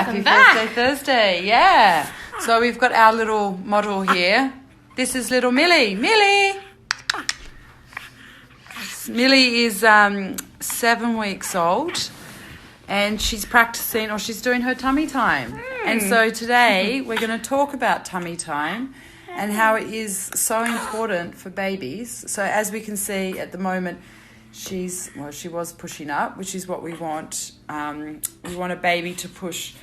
Happy Thursday, Thursday, yeah. So we've got our little model here. This is little Millie. Millie is 7 weeks old, and she's practicing, or she's doing her tummy time. And so today we're going to talk about tummy time and how it is so important for babies. So as we can see at the moment, she was pushing up, which is what we want. We want a baby to push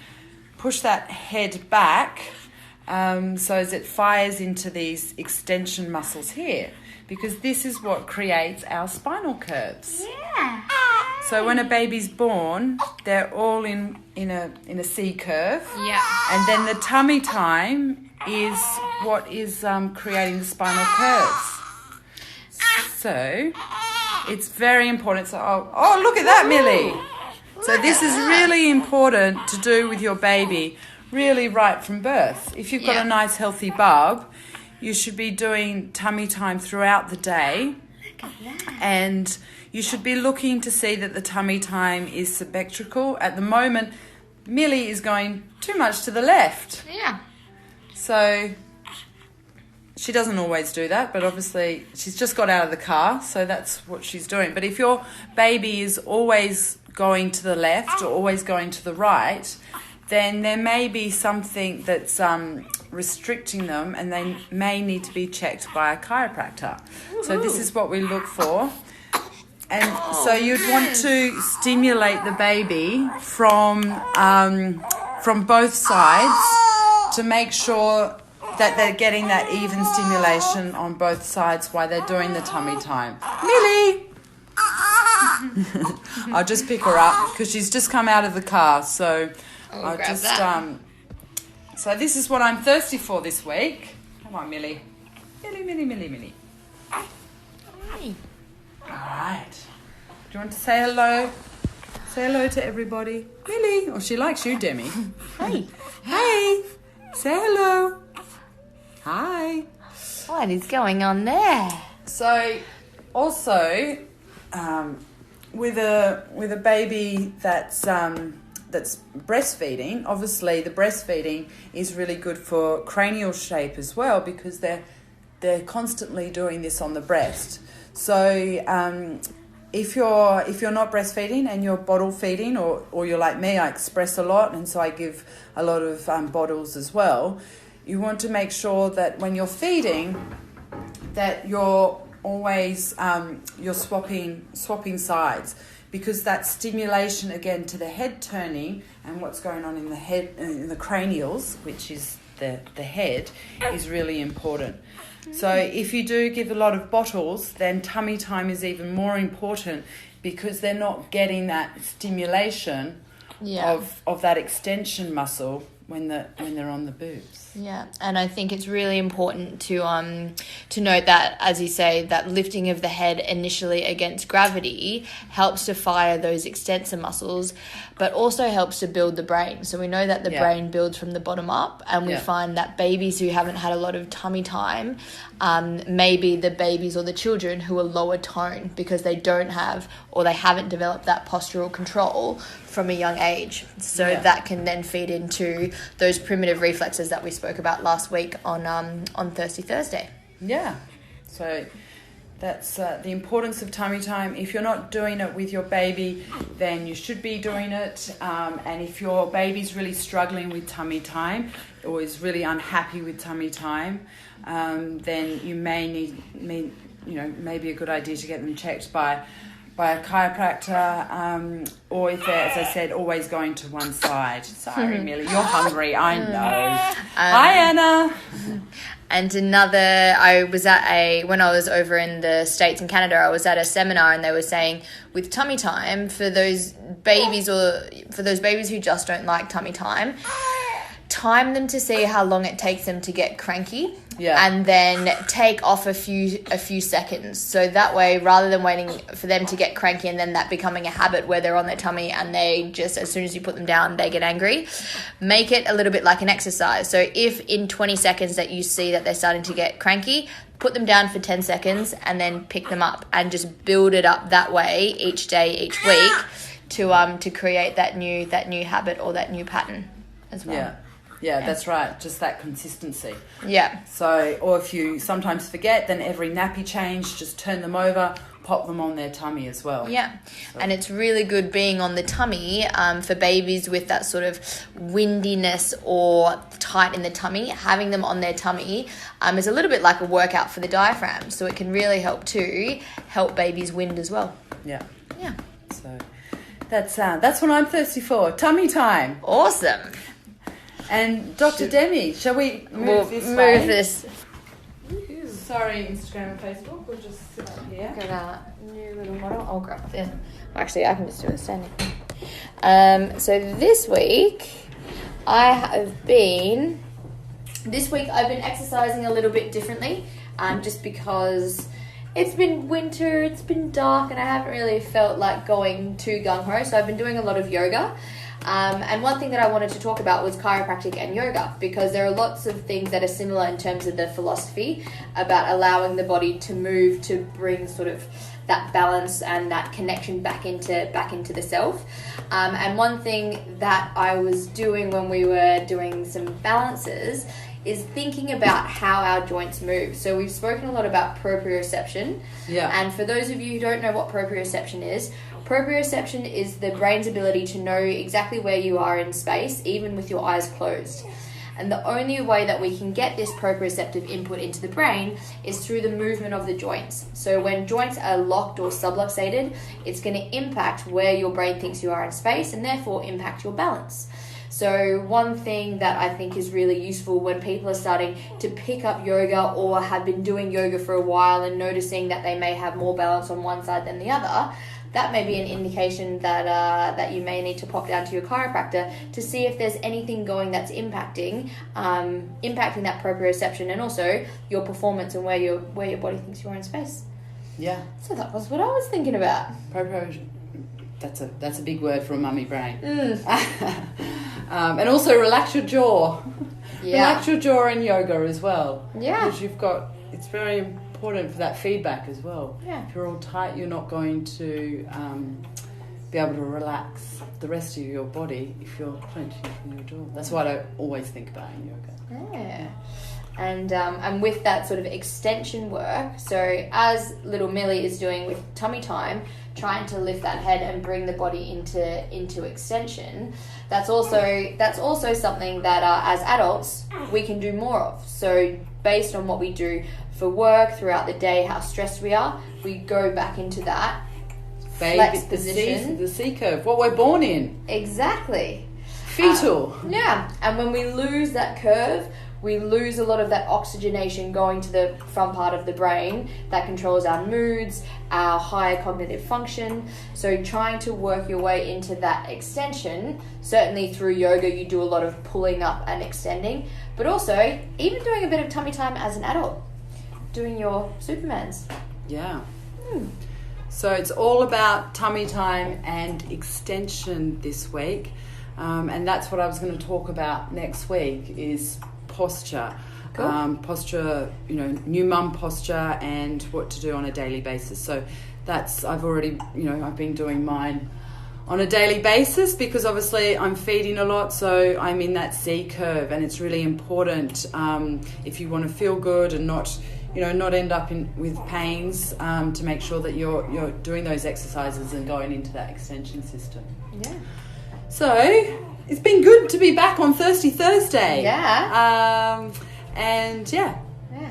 that head back, so as it fires into these extension muscles here, because this is what creates our spinal curves. Yeah. So when a baby's born, they're all in a C curve. Yeah. And then the tummy time is what is creating the spinal curves. So it's very important. So, oh, look at that, Millie. So this is really important to do with your baby, really right from birth. If you've got a nice healthy bub, you should be doing tummy time throughout the day. Look at that. And you should be looking to see that the tummy time is symmetrical. At the moment, Millie is going too much to the left. Yeah. So she doesn't always do that, but obviously she's just got out of the car, so that's what she's doing. But if your baby is always going to the left or always going to the right, then there may be something that's restricting them, and they may need to be checked by a chiropractor. So this is what we look for. And so you'd want to stimulate the baby from both sides to make sure that they're getting that even stimulation on both sides while they're doing the tummy time. Millie! I'll just pick her up because she's just come out of the car. So I'll just so this is what I'm thirsty for this week. Come on, Millie. Millie. Hi. All right. Do you want to say hello? Say hello to everybody. Millie. Oh, she likes you, Demi. Hi. Hey. Say hello. Hi. What is going on there? So, also, with a baby that's breastfeeding, obviously the breastfeeding is really good for cranial shape as well, because they're constantly doing this on the breast. So, if you're not breastfeeding and you're bottle feeding, or you're like me, I express a lot, and so I give a lot of bottles as well. You want to make sure that when you're feeding, that you're always you're swapping sides, because that stimulation again to the head turning and what's going on in the head, in the cranials, which is the head, is really important. So if you do give a lot of bottles, then tummy time is even more important, because they're not getting that stimulation of that extension muscle when they're on the boobs. Yeah, and I think it's really important to note that, as you say, that lifting of the head initially against gravity helps to fire those extensor muscles, but also helps to build the brain. So we know that the brain builds from the bottom up, and we find that babies who haven't had a lot of tummy time, maybe the babies or the children who are lower tone, because they don't have, or they haven't developed that postural control from a young age. So that can then feed into those primitive reflexes that we spoke about last week on Thirsty Thursday. Yeah. So that's the importance of tummy time. If you're not doing it with your baby, then you should be doing it. And if your baby's really struggling with tummy time, or is really unhappy with tummy time, then you may maybe a good idea to get them checked by a chiropractor, or if they're, as I said, always going to one side. Sorry, Millie, you're hungry, I know. Hi, Anna. And I was when I was over in the States and Canada, I was at a seminar, and they were saying with tummy time, for those babies who just don't like tummy time them to see how long it takes them to get cranky. Yeah. And then take off a few seconds. So that way, rather than waiting for them to get cranky and then that becoming a habit where they're on their tummy and they just, as soon as you put them down, they get angry, make it a little bit like an exercise. So if in 20 seconds that you see that they're starting to get cranky, put them down for 10 seconds and then pick them up, and just build it up that way each day, each week, to create that new habit or that new pattern. as well. Yeah, that's right. Just that consistency. Yeah. So, or if you sometimes forget, then every nappy change, just turn them over, pop them on their tummy as well. Yeah, and it's really good being on the tummy for babies with that sort of windiness or tight in the tummy. Having them on their tummy is a little bit like a workout for the diaphragm, so it can really help babies wind as well. Yeah. Yeah. So that's what I'm thirsty for. Tummy time. Awesome. And Dr. Demi, shall we move this way? Move this. Sorry, Instagram and Facebook. We'll just sit up here. Got a new little model. I'll grab this. Actually, I can just do it standing. So this week I've been exercising a little bit differently, just because it's been winter, it's been dark, and I haven't really felt like going too gung-ho. So I've been doing a lot of yoga. And one thing that I wanted to talk about was chiropractic and yoga, because there are lots of things that are similar in terms of the philosophy about allowing the body to move, to bring sort of that balance and that connection back into the self. And one thing that I was doing when we were doing some balances is thinking about how our joints move. So we've spoken a lot about proprioception. Yeah. And for those of you who don't know what proprioception is the brain's ability to know exactly where you are in space, even with your eyes closed. And the only way that we can get this proprioceptive input into the brain is through the movement of the joints. So when joints are locked or subluxated, it's going to impact where your brain thinks you are in space and therefore impact your balance. So one thing that I think is really useful when people are starting to pick up yoga or have been doing yoga for a while and noticing that they may have more balance on one side than the other, that may be an indication that you may need to pop down to your chiropractor to see if there's anything going that's impacting that proprioception and also your performance and where your body thinks you are in space. Yeah. So that was what I was thinking about. That's a big word for a mummy brain. And also relax your jaw. Yeah. Relax your jaw in yoga as well. Yeah. Because it's very important for that feedback as well. Yeah. If you're all tight, you're not going to be able to relax the rest of your body if you're clenching in your jaw. That's what I always think about in yoga. Yeah. And with that sort of extension work, so as little Millie is doing with tummy time, trying to lift that head and bring the body into extension, that's also something that as adults we can do more of. So based on what we do for work throughout the day, how stressed we are, we go back into that flex position. The C curve, what we're born in. Exactly. Fetal. Yeah, and when we lose that curve, we lose a lot of that oxygenation going to the front part of the brain that controls our moods, our higher cognitive function. So trying to work your way into that extension, certainly through yoga you do a lot of pulling up and extending, but also even doing a bit of tummy time as an adult, doing your Supermans. Yeah. So it's all about tummy time and extension this week. And that's what I was going to talk about next week is posture. Cool. Posture, new mum posture and what to do on a daily basis. So I've been doing mine on a daily basis because obviously I'm feeding a lot, so I'm in that C curve, and it's really important if you want to feel good and not end up with pains, to make sure that you're doing those exercises and going into that extension system. Yeah. So it's been good to be back on Thirsty Thursday. Yeah. And yeah. Yeah.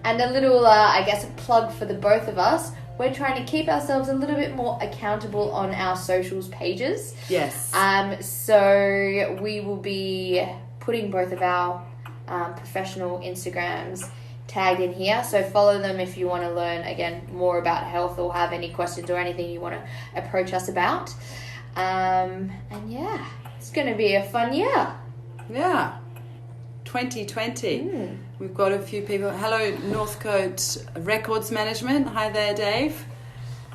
And a little, I guess, a plug for the both of us. We're trying to keep ourselves a little bit more accountable on our socials pages. Yes. So we will be putting both of our professional Instagrams tagged in here. So follow them if you want to learn, again, more about health or have any questions or anything you want to approach us about. And yeah, it's going to be a fun year. Yeah. 2020. We've got a few people. Hello, Northcote Records Management. Hi there, Dave.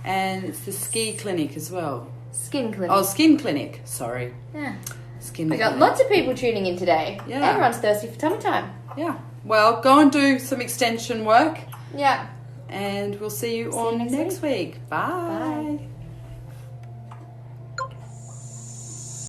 And it's the ski clinic as well. Skin clinic. Oh, skin clinic. Sorry. Yeah. Skin We clinic. got lots of people tuning in today. Yeah. Everyone's thirsty for tummy time. Yeah. Well, go and do some extension work. Yeah. And we'll see you See you on next next week. Bye. Bye.